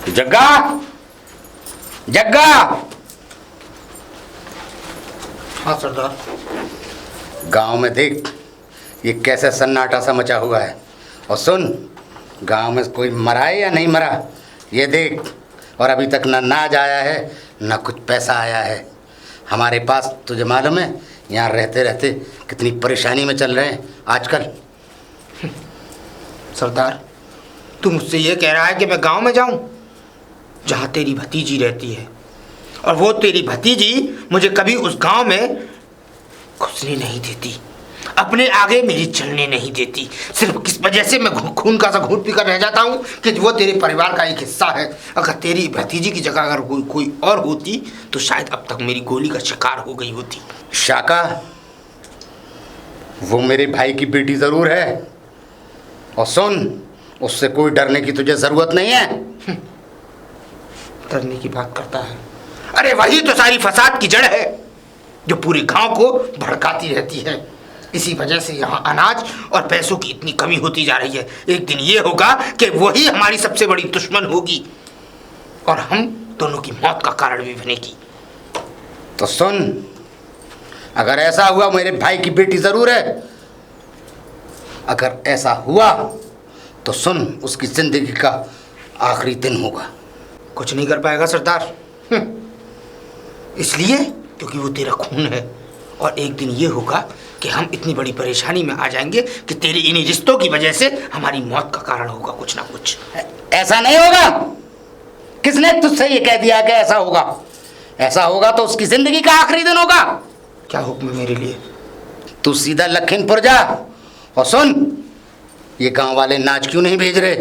जग्गा, जग्गा। हाँ सरदार। गांव में देख ये कैसे सन्नाटा सा मचा हुआ है। और सुन, गांव में कोई मरा है या नहीं मरा ये देख। और अभी तक ना नाज आया है ना कुछ पैसा आया है हमारे पास। तुझे मालूम है यहाँ रहते रहते कितनी परेशानी में चल रहे हैं आजकल। सरदार, तू मुझसे ये कह रहा है कि मैं गांव में जाऊं जहां तेरी भतीजी रहती है, और वो तेरी भतीजी मुझे कभी उस गांव में घुसने नहीं देती, अपने आगे मेरी चलने नहीं देती। सिर्फ किस वजह से मैं खून का सा घूंट पीकर रह जाता हूँ कि वो तेरे परिवार का एक हिस्सा है। अगर तेरी भतीजी की जगह अगर कोई और होती तो शायद अब तक मेरी गोली का शिकार हो गई होती। शाका, वो मेरे भाई की बेटी जरूर है। और सुन, उससे कोई डरने की तुझे जरूरत नहीं है। डरने की बात करता है? अरे वही तो सारी फसाद की जड़ है जो पूरे गांव को भड़काती रहती है। इसी वजह से यहाँ अनाज और पैसों की इतनी कमी होती जा रही है। एक दिन ये होगा कि वही हमारी सबसे बड़ी दुश्मन होगी और हम दोनों की मौत का कारण भी बनेगी। तो सुन, अगर ऐसा हुआ, मेरे भाई की बेटी जरूर है, अगर ऐसा हुआ तो सुन, उसकी जिंदगी का आखिरी दिन होगा। कुछ नहीं कर पाएगा सरदार, इसलिए क्योंकि वो तेरा खून है। और एक दिन ये होगा कि हम इतनी बड़ी परेशानी में आ जाएंगे कि तेरे इन्हीं रिश्तों की वजह से हमारी मौत का कारण होगा कुछ ना कुछ। ऐसा नहीं होगा। किसने तुझसे ये कह दिया कि ऐसा होगा? ऐसा होगा तो उसकी जिंदगी का आखिरी दिन होगा। क्या हुक्म है मेरे लिए? तू सीधा लखीमपुर जा और सुन, ये गांव वाले नाच क्यों नहीं भेज रहे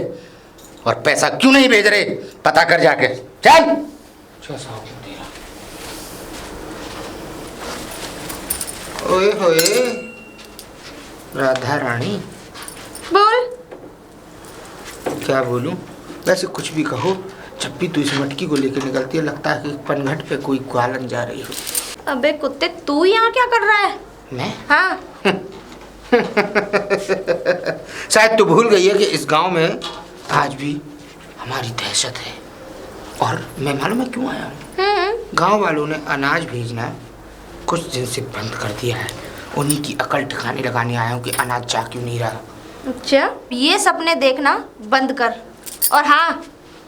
और पैसा क्यों नहीं भेज रहे, पता कर जाके। चल। जैसा हुक्म तेरा। ओए होए राधा रानी। बोल। क्या बोलूं? वैसे कुछ भी कहो, जब भी तू इस मटकी को लेकर निकलती है लगता है कि पनघट पे कोई ग्वालन जा रही हो। अबे कुत्ते, तू यहाँ क्या कर रहा है? मैं? हाँ। शायद तू भूल गई है कि इस गांव में आज भी हमारी दहशत है। और मैं मालूम है क्यों आया हूँ? गांव वालों ने अनाज भेजना कुछ दिन से बंद कर दिया है। उन्हीं की अकल ठिकाने लगाने आया हूँ कि अनाज जा क्यों नहीं रहा। अच्छा, ये सपने देखना बंद कर। और हाँ,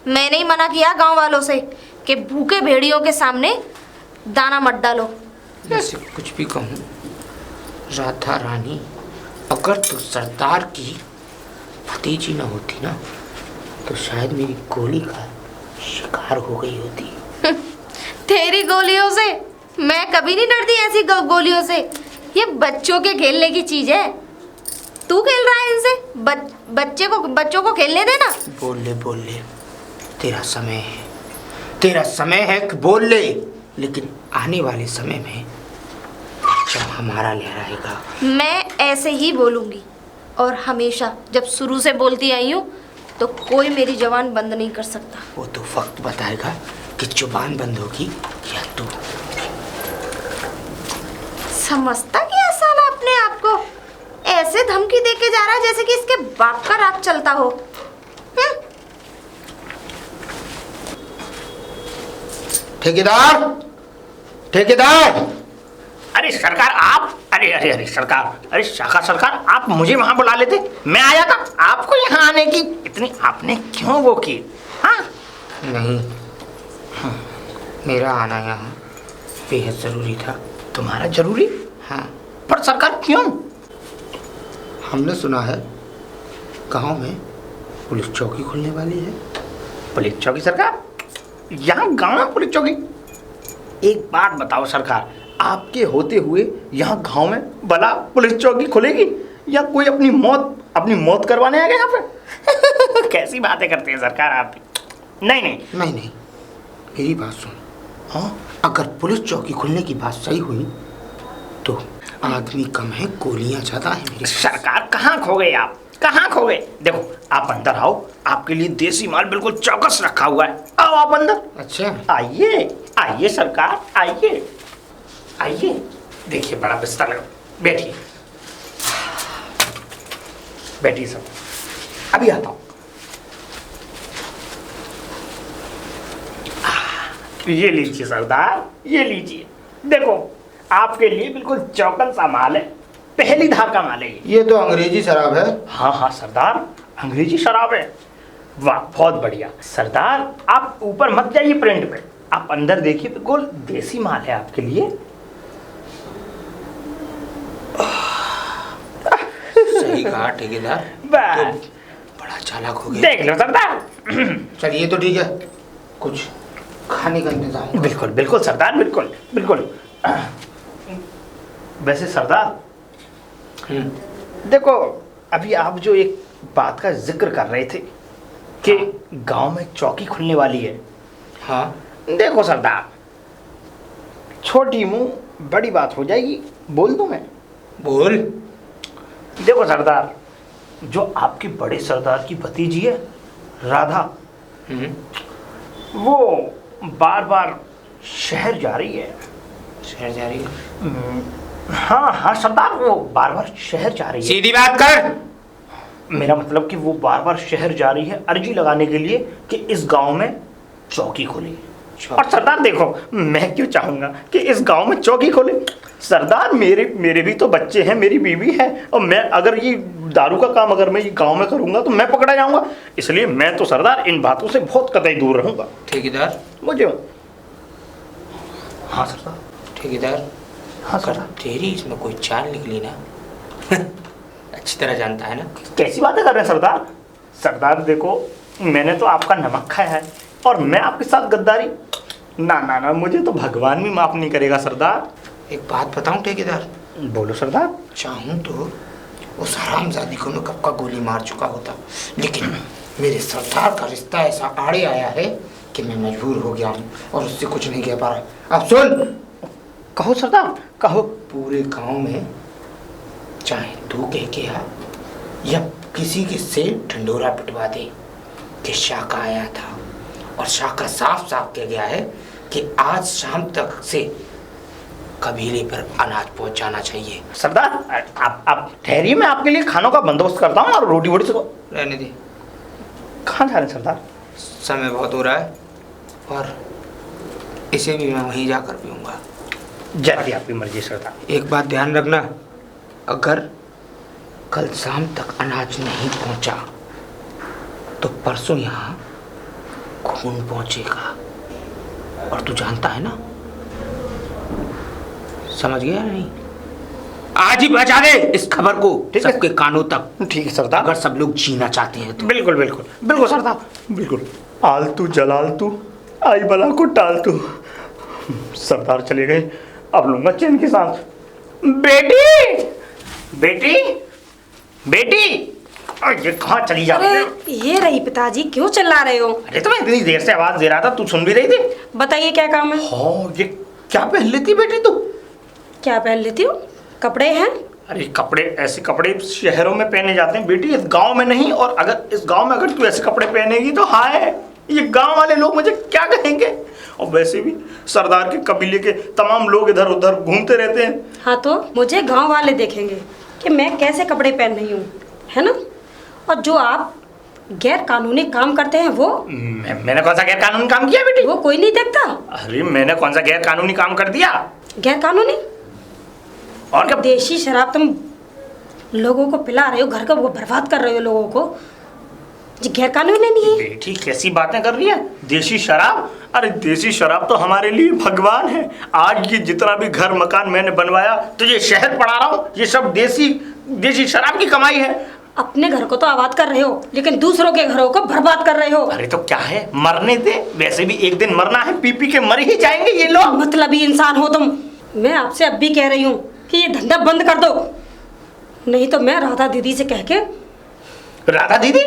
मैंने ही मना किया गांव वालों से कि भूखे भेड़ियों के सामने दाना मत डालो। जैसे कुछ भी कहूँ राधा रानी, अगर तू सरदार की भतीजी न होती ना तो शायद मेरी गोली का शिकार हो गई होती। तेरी गोलियों से मैं कभी नहीं डरती। ऐसी गोलियों से, ये बच्चों के खेलने की चीज है। तू खेल रहा है इनसे? बच्चों को खेलने देना। बोल ले, तेरा समय है, तेरा समय है कि बोल ले। लेकिन आने वाले समय में जब हमारा लहराएगा, मैं ऐसे ही बोलूंगी। और हमेशा जब शुरू से बोलती आई हूँ तो कोई मेरी जुबान बंद नहीं कर सकता। वो तो वक्त बताएगा कि जुबान बंद होगी या तू। समझता क्या साला अपने आप को? ऐसे धमकी देके जा रहा है जैसे कि इसके बाप का राज चलता हो। ठेकेदार, ठेकेदार। अरे सरकार आप, अरे सरकार, अरे शाखा सरकार, आप मुझे वहां बुला लेते, मैं आ जाता। आपको यहाँ आने की इतनी आपने क्यों वो की? हाँ नहीं, मेरा आना यहाँ बेहद जरूरी था। तुम्हारा जरूरी? हाँ। पर सरकार क्यों? हमने सुना है गांव में पुलिस चौकी खुलने वाली है। पुलिस चौकी सरकार? यहाँ गांव में पुलिस चौकी? एक बात बताओ सरकार, आपके होते हुए यहाँ गांव में भला पुलिस चौकी खुलेगी या कोई अपनी मौत करवाने आ गया यहाँ पे? कैसी बातें करते हैं सरकार आप? नहीं, मेरी बात सुन। हाँ, अगर पुलिस चौकी खुलने की बात सही हुई तो आदमी कम है, गोलियां ज्यादा है मेरी। सरकार कहाँ खो गए आप? कहाँ खो गए? देखो आप अंदर आओ, आपके लिए देसी माल बिल्कुल चौकस रखा हुआ है। आओ आप अंदर। अच्छा, आइए सरकार, आइए। देखिए बड़ा बिस्तर लगा, बैठिए सब, अभी आता हूँ। ये लीजिए सरदार, ये लीजिए। देखो आपके लिए बिल्कुल चौकन सा माल है, पहली धार का माल है ये। ये तो अंग्रेजी शराब है। हाँ हाँ सरदार, अंग्रेजी शराब है। वाह बहुत बढ़िया सरदार, आप ऊपर मत जाइए प्रिंट पे, आप अंदर देखिए, बिल्कुल देसी माल है आपके लिए। सही कहा ठेकेदार, बस बड़ा चालाक हो गया। देख लो सरदार। चलिए तो ठीक है, कुछ खाने का इंतजाम। बिल्कुल बिल्कुल सरदार, बिल्कुल बिल्कुल। वैसे सरदार देखो, अभी आप जो एक बात का जिक्र कर रहे थे कि गांव में चौकी खुलने वाली है। हाँ देखो सरदार, छोटी मुंह बड़ी बात हो जाएगी, बोल दूं मैं? बोल। देखो सरदार, जो आपके बड़े सरदार की भतीजी है राधा, वो बार बार शहर जा रही है। शहर जा रही है? हाँ हाँ सरदार, वो बार बार शहर जा रही है। सीधी बात कर। मेरा मतलब कि वो बार बार शहर जा रही है अर्जी लगाने के लिए कि इस गांव में चौकी खोले। और सरदार देखो, मैं क्यों चाहूंगा कि इस गांव में चौकी खोले? सरदार मेरे भी तो बच्चे हैं, मेरी बीवी है, और मैं अगर ये दारू का काम अगर मैं ये गांव में करूंगा तो मैं पकड़ा जाऊंगा। इसलिए मैं तो सरदार इन बातों से बहुत कतई दूर रहूंगा। ठेकेदार मुझे हाँ सरदार। ठेकेदार, हाँ अगर सरदार। तेरी इसमें कोई चाल निकली ना अच्छी तरह जानता है ना। कैसी बातें कर रहे हैं सरदार? सरदार देखो, मैंने तो आपका नमक खाया है और मैं आपके साथ गद्दारी, ना ना ना, मुझे तो भगवान भी माफ नहीं करेगा सरदार। एक बात बताऊं ठेकेदार, बोलो सरदार। चाहूं तो उस हरामजादी को मैं कब का गोली मार चुका होता, लेकिन मेरे सरदार का रिश्ता ऐसा आड़े आया है कि मैं मजबूर हो गया हूँ और उससे कुछ नहीं कह पा रहा। अब सुन, कहो सरदार, कहो। पूरे गांव में चाहे तू कह के आ या किसी के से ढंडोरा पिटवा दे कि शाका आया था, और शाका साफ साफ कह गया है कि आज शाम तक से कबीले पर अनाज पहुंचाना चाहिए। सरदार आप ठहरिए, मैं आपके लिए खानों का बंदोबस्त करता हूँ और रोटी वोटी से। रहने दे, कहाँ जा रहे हैं सरदार? समय बहुत हो रहा है और इसे भी मैं वहीं जाकर पीऊँगा। जैसी आपकी मर्जी सरदार। एक बात ध्यान रखना, अगर कल शाम तक अनाज नहीं पहुंचा तो परसों यहाँ खून पहुंचेगा, और तू जानता है ना। समझ गया नहीं? आज ही पहुंचा दे इस खबर को ठीक है। सबके कानों तक, ठीक है सरदार। अगर सब लोग जीना चाहते हैं तो। बिल्कुल बिल्कुल बिल्कुल सरदार, बिल्कुल। आलतू जलालतू आई बला को टालतू। सरदार चले गए, अब लूंगा चैन की सांस। बेटी बेटी बेटी, ये कहाँ चली जा रही है? ये रही पिताजी, क्यों चिल्ला रहे हो? अरे तो मैं इतनी देर से आवाज दे रहा था, तू सुन भी रही थी? बताइए क्या काम है? हाँ, ये क्या पहन लेती बेटी तू? क्या पहन लेती हो? कपड़े हैं? अरे कपड़े, ऐसे कपड़े शहरों में पहने जाते हैं बेटी, इस गांव में नहीं। और अगर इस गांव में अगर तू ऐसे कपड़े पहनेगी तो हाय, ये गांव वाले लोग मुझे क्या कहेंगे? और वैसे भी सरदार के कबीले के तमाम लोग इधर उधर घूमते रहते हैं। हाँ तो मुझे गांव वाले देखेंगे कि मैं कैसे कपड़े पहन रही हूँ, है ना? और जो आप गैर कानूनी काम करते हैं वो मैंने कौन सा गैर कानूनी काम किया बेटी? वो कोई नहीं देखता। अरे मैंने कौन सा गैर कानूनी काम कर दिया? गैर कानूनी? और क्या? देशी शराब तुम लोगों को पिला रहे हो, घर का वो बर्बाद कर रहे हो लोगों को, जी गैर कानूनी नहीं है? बेटी कैसी बातें कर रही है? देशी शराब? अरे देसी शराब तो हमारे लिए भगवान है। आज ये जितना भी घर मकान मैंने बनवाया, तो ये शहर पढ़ा रहा हूँ, ये सब देसी शराब की कमाई है। अपने घर को तो आबाद कर रहे हो, लेकिन दूसरों के घरों को बर्बाद कर रहे हो। अरे तो क्या है, मरने दे, वैसे भी एक दिन मरना है, पी पी के मर ही जाएंगे ये लोग। मतलबी इंसान हो तुम। मैं आपसे अब भी कह रही हूँ कि ये धंधा बंद कर दो, नहीं तो मैं राधा दीदी से कह के। राधा दीदी?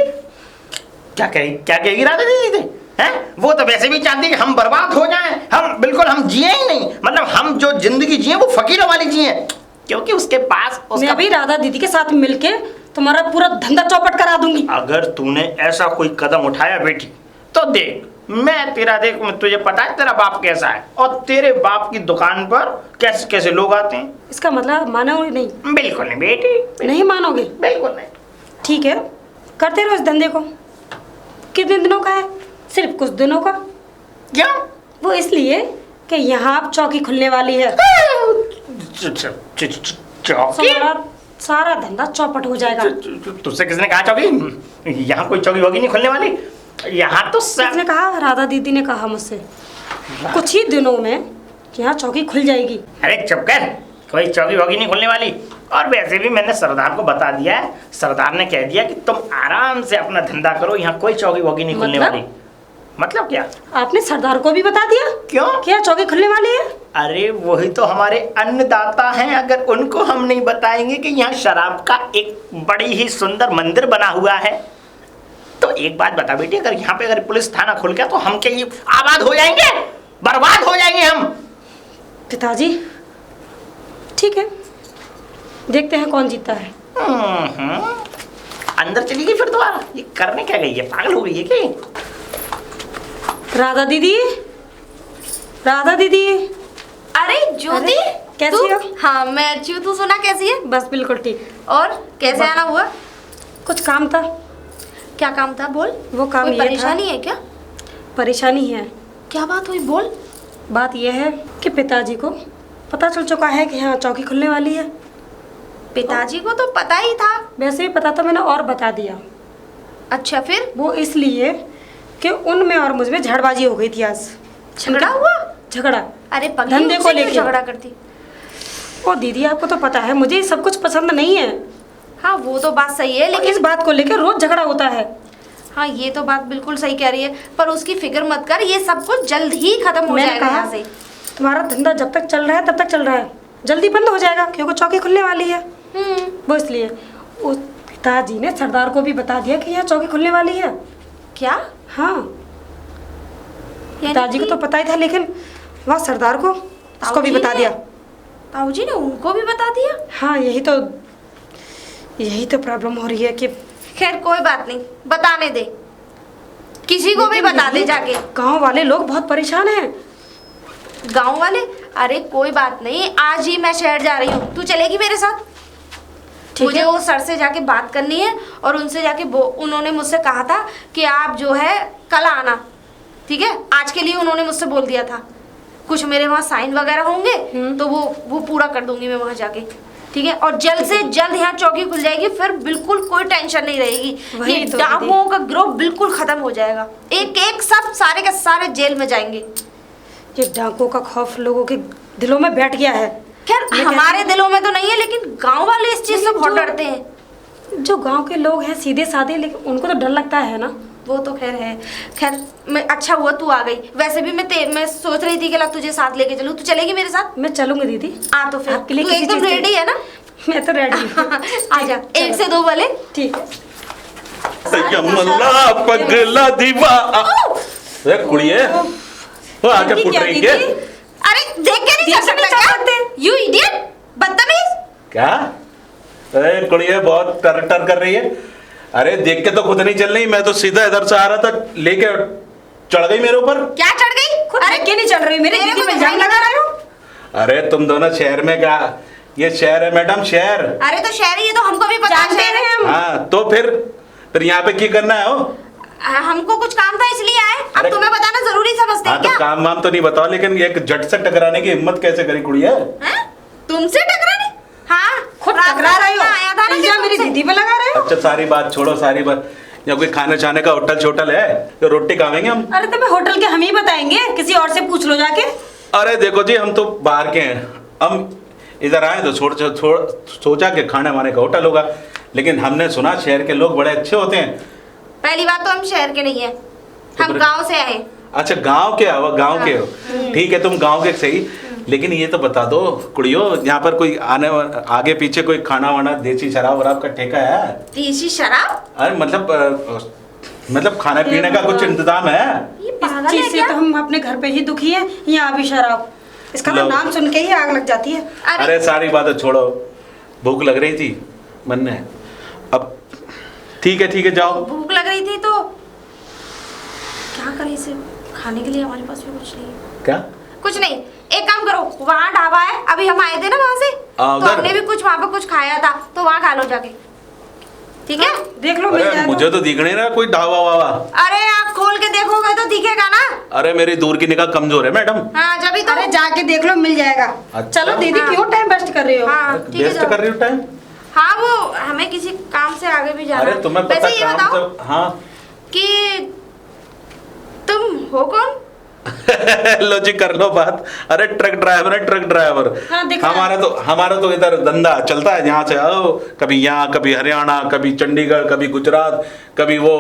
क्या कहेगी राधा दीदी से? हैं? वो तो वैसे भी चाहती है कि हम बर्बाद हो जाएं, हम जिए ही नहीं, मतलब हम जो जिंदगी जिए वो फकीरों वाली जिए, क्योंकि उसके पास मैं अभी राधा दीदी के साथ मिलके तुम्हारा पूरा धंधा चौपट करा दूंगी। अगर तूने ऐसा कोई कदम उठाया बेटी, तो देख मैं तुझे पता है तेरा बाप कैसा है, और तेरे बाप की दुकान पर कैसे कैसे लोग आते हैं। इसका मतलब मानोगे नहीं? बिल्कुल नहीं बेटी, नहीं मानोगे? बिल्कुल नहीं। ठीक है, करते रहो इस धंधे को। कितने दिनों का है? सिर्फ कुछ दिनों का। क्यों? वो इसलिए कि यहाँ अब चौकी खुलने वाली है। चौकी? सारा धंधा चौपट हो जाएगा। तुझसे किसने कहा चौकी? यहाँ कोई चौकी वोगी नहीं खुलने वाली। यहाँ तो किसने कहा? राधा दीदी ने कहा मुझसे। कुछ ही दिनों में यहाँ चौकी खुल जाएगी। अरे चुप कर, कोई चौकी वोगी नहीं खुलने वाली। और वैसे भी मैंने सरदार को बता दिया है, सरदार ने कह दिया कि तुम आराम से अपना धंधा करो, यहाँ कोई चौकी वोगी नहीं खुलने वाली। मतलब क्या? आपने सरदार को भी बता दिया? क्यों? क्या चौकी खुलने वाली है? अरे वही तो हमारे अन्नदाता हैं, अगर उनको हम नहीं बताएंगे कि यहाँ शराब का एक बड़ी ही सुंदर मंदिर बना हुआ है। तो एक बात बता बेटी, अगर यहाँ पे अगर पुलिस थाना खुल गया तो हम क्या ये आबाद हो जाएंगे, बर्बाद हो जाएंगे हम? पिताजी ठीक है, देखते हैं कौन जीतता है। अंदर चली गई फिर दोबारा? ये करने क्या गई है, पागल हो गई है कि? राधा दीदी, राधा दीदी। अरे ज्योति, कैसी तू? हो? हाँ मैं अच्छी हूँ, तू सुना कैसी है? बस बिल्कुल ठीक। और कैसे आना हुआ? कुछ काम था। क्या काम था बोल? वो काम कोई ये था। परेशानी है क्या? परेशानी है। क्या बात हुई बोल? बात यह है कि पिताजी को पता चल चुका है कि यहाँ चौकी खुलने वाली है। पिताजी को तो पता ही था। वैसे भी पता था, मैंने और बता दिया। अच्छा फिर? वो इसलिए कि उनमें और मुझमें झड़बाजी हो गई थी आज। झगड़ा हुआ? झगड़ा? अरे पगली, धंधे को उनसे क्यों लेके झगड़ा करती? ओ दीदी, आपको तो पता है मुझे ये सब कुछ पसंद नहीं है। हाँ वो तो बात सही है, लेकिन इस लेकिन बात को लेकर रोज झगड़ा होता है। हाँ ये तो बात बिल्कुल सही कह रही है, पर उसकी फिक्र मत कर, ये सब कुछ जल्द ही खत्म हो मैंने जाएगा कहा यहाँ से। तुम्हारा धंधा जब तक चल रहा है तब तक चल रहा है, जल्दी बंद हो जाएगा क्योंकि चौकी खुलने वाली है। वो इसलिए उस पिताजी ने सरदार को भी बता दिया कि यहाँ चौकी खुलने वाली है। क्या? हाँ, पिताजी को तो पता ही था, लेकिन वहाँ सरदार को उसको भी बता दिया। ताऊजी ने उनको भी बता दिया? हाँ, यही तो प्रॉब्लम हो रही है कि खैर कोई बात नहीं, बताने दे, किसी को भी बता दे जाके। गांव वाले लोग बहुत परेशान हैं। गांव वाले? अरे कोई बात नहीं, आज ही मैं शहर जा रही हूँ, तू चलेगी मेरे साथ? मुझे वो सर से जाके बात करनी है और उनसे जाके उन्होंने मुझसे कहा था कि आप जो है कल आना, ठीक है? आज के लिए उन्होंने मुझसे बोल दिया था, कुछ मेरे वहाँ साइन वगैरह होंगे तो वो पूरा कर दूंगी मैं वहाँ जाके, ठीक है? और जल्द से जल्द यहाँ चौकी खुल जाएगी, फिर बिल्कुल कोई टेंशन नहीं रहेगी। ये तो डाकुओं का गिरोह बिल्कुल खत्म हो जाएगा, एक एक सब सारे के सारे जेल में जाएंगे। ये डाकुओं का खौफ लोगों के दिलों में बैठ गया है। खैर हमारे दिलों में तो नहीं है, लेकिन गांव वाले इस चीज से बहुत डरते हैं। जो गांव के लोग हैं सीधे साधे, लेकिन उनको तो डर लगता है ना। वो तो खैर है। खैर मैं अच्छा हुआ तू आ गई, वैसे भी मैं सोच रही थी कि ला तुझे साथ लेके चलूं, तू चलेगी मेरे साथ? मैं चलूंगी दीदी। आ तो फिर आपके लिए तू किसी एकदम चीज़ की- रेडी है ना? मैं तो रेडी हूँ। आजा, 1 से 2 वाले। ठीक है। यमला पगला दीवा। ए कुड़िए, वो आके पुट रही क्या? अरे देख के नहीं चल सकता क्या? यू इडियट, बदतमीज। क्या? ए कुड़िए बहुत टर कर रही है। अरे देख के तो खुद नहीं चल रही, मैं तो सीधा इधर से आ रहा था, लेके चढ़ गई मेरे ऊपर। क्या चढ़ गई? अरे क्यों नहीं चल रही? मेरे दीदी पे जान लगा रहे हो? अरे तुम दोनों शहर में क्या, ये शहर है मैडम, शहर। अरे तो शहरी है तो हमको भी पता जानते है। हैं हम। हाँ तो फिर यहाँ पे क्या करना है? हो हमको कुछ काम था इसलिए आए। अब अरे- तुम्हें बताना जरूरी समझते हाँ हैं तो क्या? काम वाम तो नहीं बताओ, लेकिन एक झट से टकराने की हिम्मत कैसे करी कुड़िया? हैं? तुमसे टकराने? हाँ खुद रात टकरा रहे हो। आया था ना इल्जाम मेरी तुमसे। दीदी पे लगा रहे हो। अच्छा सारी बात छोड़ो, सारी बात, या कोई खाने छाने का होटल छोटल है तो रोटी खावेंगे हम। अरे तुम्हें होटल के हम ही बताएंगे, किसी और से पूछ लो जाके। अरे देखो जी, हम तो बाहर के हैं, हम इधर आए तो सोचा कि खाने वाने का होटल होगा, लेकिन हमने सुना शहर के लोग बड़े अच्छे होते हैं। पहली बात तो हम शहर के नहीं है, हम फिर- गांव से आए। अच्छा गांव के हो, गांव के हो, ठीक है तुम गांव के सही, लेकिन ये तो बता दो कुड़ियो, यहाँ पर कोई आगे पीछे कोई खाना वाना देसी शराब वराब का ठेका है? देसी शराब? अरे मतलब खाने पीने का कुछ इंतजाम है? ये इस पागल चीज है से क्या? तो हम अपने घर पे ही दुखी हैं, यहाँ भी शराब। इसका तो लो। नाम सुन के ही आग लग जाती है। अरे सारी बातें छोड़ो, भूख लग रही थी मन ने, अब ठीक है जाओ। भूख लग रही थी तो क्या करें, इसे खाने के लिए हमारे पास भी कुछ नहीं है। क्या? कुछ नहीं, एक काम करो, वहाँ ढाबा है, अभी हम आए थे ना वहाँ से, तो उधर? हमने भी कुछ वहाँ पे कुछ खाया था, तो वहाँ खा लो जाके, ठीक है? देख लो मिल अरे जाएगा। मुझे तो दिख नहीं रहा कोई ढाबा वावा। अरे आप खोल के देखोगे तो दिखेगा ना। अरे मेरी दूर की निगाह कमजोर है मैडम। हाँ जब तो अरे जाके देख लो, मिल जाएगा। अच्छा। चलो दीदी, हाँ। क्यों टाइम वेस्ट कर रही हो? हाँ ठीक है वेस्ट जाओ। कर रही हो टाइम? हाँ वो हमें किसी काम से आगे भी जाना अरे है। तुम्हें पता वैसे ये काम बताओ से हाँ कि तुम हो कौन? लो जी कर लो बात। अरे ट्रक ड्राइवर है, ट्रक ड्राइवर। हाँ, दिख रहा है। हमारा तो इधर धंधा चलता है, यहाँ से आओ, कभी यहाँ कभी हरियाणा, कभी चंडीगढ़, कभी गुजरात, कभी वो,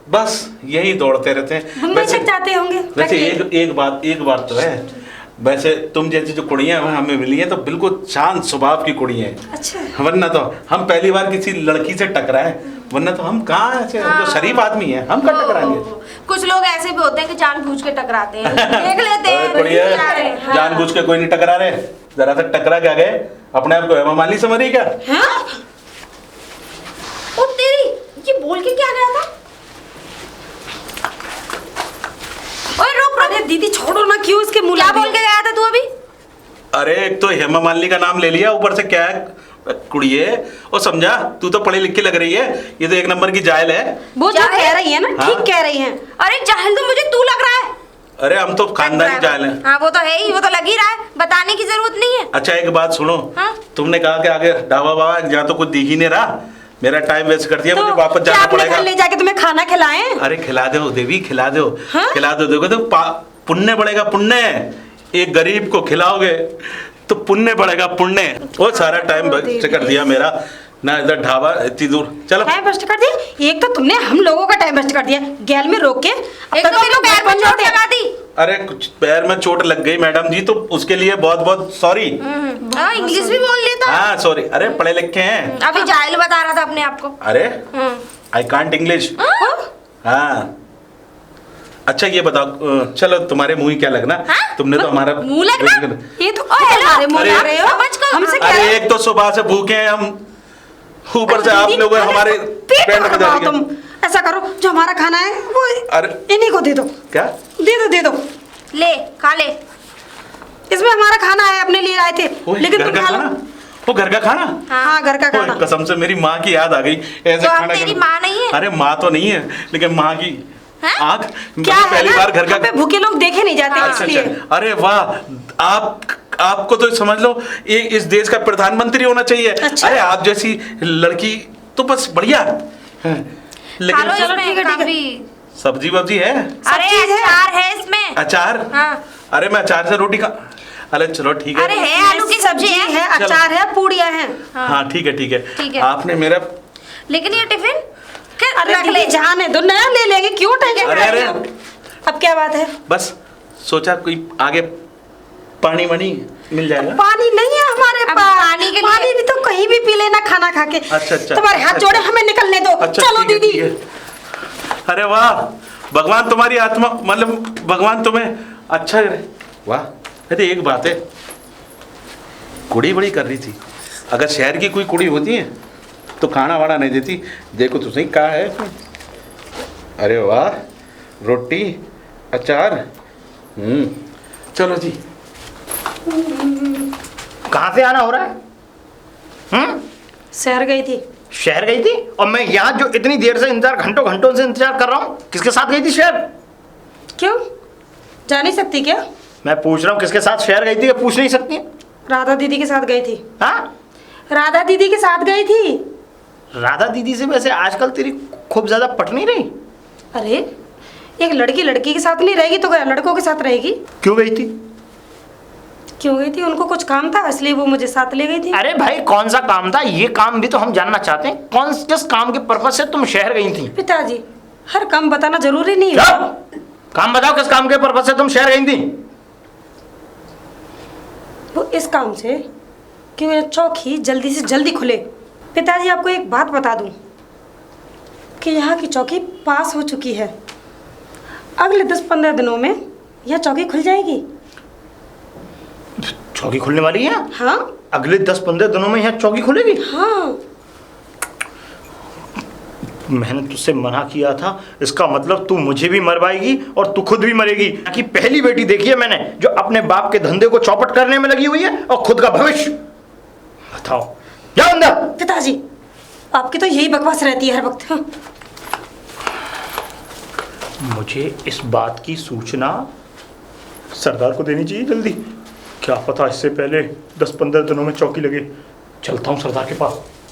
बस यही दौड़ते रहते हैं। मुंबई तक जाते होंगे। वैसे एक बात तो है, वैसे तुम जैसी जो कुड़ियाँ हमें मिली हैं तो बिल्कुल शांत स्वभाव की कुड़ियाँ हैं। अच्छा। वरना तो हम पहली बार किसी लड़की से टकराए, वरना तो हम कहाँ ऐसे जो शरीफ आदमी हैं, हम कहाँ टकराएंगे। कुछ लोग ऐसे भी होते हैं कि जानबूझ के टकराते हैं, देख लेते हैं। कुड़िया हाँ। जानबूझ के कोई नहीं टकरा रहे, जरा सा टकरा क्या गए, अपने आप को हेमा मालिनी समझ क्या? हाँ? ओ तेरी, ये बोल के क्या गया था? ओए रुक रुक। अरे दीदी छोड़ो ना, क्यों इसके मुंह क्या लग रही बोल हो? के गया था तू अभी? अरे एक तो हेमा मालिनी का नाम ले लिया, ऊपर से क्या है कुड़िए, और समझा तू तो पढ़ी लिखी लग रही है, ये तो एक नंबर की जाहिल है। वो जो जाहिल? कह रही है ना, हाँ। ठीक कह रही है। अरे जाहिल तो मुझे तू लग रहा है। अरे हम तो खानदानी जाहिल हैं। हाँ वो तो है ही, वो तो लग ही रहा है, बताने की जरूरत नहीं है। अच्छा एक बात सुनो, हाँ? तुमने कहा कि आगे ढाबा बाबा जहाँ तो कुछ दिख ही नहीं रहा, मेरा टाइम वेस्ट कर दिया, तो मुझे वापस क्या जाना अपने पड़ेगा। घर ले जाके तुम्हें खाना खिलाएं? अरे खिला दो देवी, खिला दो। हाँ? खिला दो, देखो तो पुण्य बढ़ेगा, पुण्य। एक गरीब को खिलाओगे तो पुण्य बढ़ेगा, पुण्य। वो सारा टाइम वेस्ट कर दिया मेरा ना, इधर ढाबा इतनी दूर। चलो टाइम वेस्ट कर दिया? एक तो तुमने हम लोगों का टाइम वेस्ट कर दिया, गैल में रोक के। एक तो मेरे पैर में चोट लगा दी। अरे कुछ पैर में चोट लग गई मैडम जी, तो उसके लिए बहुत बहुत सॉरी। इंग्लिश भी बोल लेता। हाँ सॉरी, अरे पढ़े लिखे हैं। अभी जाहिल बता रहा था अपने आप को। अरे आई कांट इंग्लिश। हाँ अच्छा ये बताओ, चलो तुम्हारे मुंह ही क्या लगना, हाँ? तुमने तो हमारा मुंह लगना? ये तो हमारे मुंह अरे, लग रहे हो। समझ को। हमसे क्या अरे है? एक तो सुबह से भूखे हैं हम, ऊपर से आप दीदी, लोग अरे हमारे पेट पेट में भरवाओ दर्द तुम। है। ऐसा करो, जो हमारा खाना है वो अरे इन्हीं को दे दो। क्या? दे दो। ले खा ले। इसमें हमारा खाना है, अपने लिए आए थे, ओए, लेकिन घर तुम का खा लो। खाना? वो घर का खाना? हाँ, घर का ओए, खाना। कसम से मेरी माँ की याद आ गई, ऐसे तो अब खाना तेरी खिला- माँ नहीं है? अरे माँ तो नहीं है, लेकिन माँ की हैं? आँख, क्या है पहली ना, बार घर यहाँ पे का। भूखे लोग देखे नहीं जाते, अच्छा इसलिए। अच्छा, अरे वाह, आपको तो समझ लो ये इस देश का प्रधानमंत्री होना चाहिए। अच्छा। अरे आप जैसी लड़की तो बस बढ़िया है। खा लो लेकिन इसमें ठीक है। काफी। सब्जी वब्जी है? अरे चीज़ है। अचार है इसमें। अचार? हाँ। अरे मैं अचार से रोटी खा, अरे चलो ठीक है। अरे है, आलू की सब्जी है। चलो। अचार है, पूड़ियाँ हैं। हाँ ठीक है ठीक ठीक है, है। आपने मेरा लेकिन ये टिफिन क्या अरे रख ले। दीदी जाने दो, नया ले लेंगे, क्यों टेंशन अरे, कर रही अरे। हो? अब क्या बात है? बस सोचा कोई आगे पानी वानी मिल जाएगा। पानी नहीं है हमारे अब पास। पानी के लिए- पानी भी तो कहीं भी पी लेना खाना खा के। अच्छा, अच्छा, तुम्हारे हाथ अच्छा, जोड़े, अच्छा। हमें निकलने दो। अच्छा चलो ठीक है, दीदी। ठीक है। अरे वाह, भगवान तुम्हारी आत्मा, मतलब भगवान तुम्हें अच्छा करे। वाह। अरे एक बात है, कुड़ी बड़ी कर रही थी, अगर शहर की कोई कुड़ी होती है तो खाना वाना नहीं देती। देखो तो सही कहा है इसमें। अरे वाह, रोटी अचार। चलो जी। कहाँ से आना हो रहा है? शहर गई थी। शहर गई थी? और मैं यहाँ जो इतनी देर से इंतजार, घंटों से इंतजार कर रहा हूँ, किसके साथ गई थी शहर? क्यों, जा नहीं सकती क्या? मैं पूछ रहा हूँ किसके साथ शहर गई थी, या पूछ नहीं सकती? राधा दीदी के साथ गई थी। हाँ, राधा दीदी के साथ गई थी। राधा दीदी से वैसे आजकल तेरी खूब ज्यादा पट नहीं रही? अरे एक लड़की लड़की के साथ नहीं रहेगी तो क्या लड़कों के साथ रहेगी? क्यों गई थी? क्यों गई थी? उनको कुछ काम था, इसलिए वो मुझे साथ ले गई थी। अरे भाई कौन सा काम था, ये काम भी तो हम जानना चाहते हैं। कौन किस काम के पर्पज से तुम शहर गई थी? पिताजी, हर काम बताना जरूरी नहीं क्या? है। काम बताओ, किस काम के पर्पज से तुम शहर गई थी? वो इस काम से कि मेरा चौकी जल्दी से जल्दी खुले। पिताजी आपको एक बात बता दूं कि यहाँ की चौकी पास हो चुकी है। अगले 10-15 दिनों में यह चौकी खुल जाएगी। चौकी खुलने वाली है? हाँ अगले 10-15 दिनों में यहाँ चौकी खुलेगी? हाँ। मैंने तुझसे मना किया था, इसका मतलब तू मुझे भी मरवाएगी और तू खुद भी मरेगी। कि पहली बेटी देखी है मैंने जो अपने बाप के धंधे को चौपट करने में लगी हुई है और खुद का भविष्य। बताओ, जाओ अंदर। पिताजी आपकी तो यही बकवास रहती है हर वक्त। हाँ। मुझे इस बात की सूचना सरदार को देनी चाहिए जल्दी। क्या पता इससे पहले 10-15 दिनों में चौकी लगे। चलता हूँ सरदार के पास।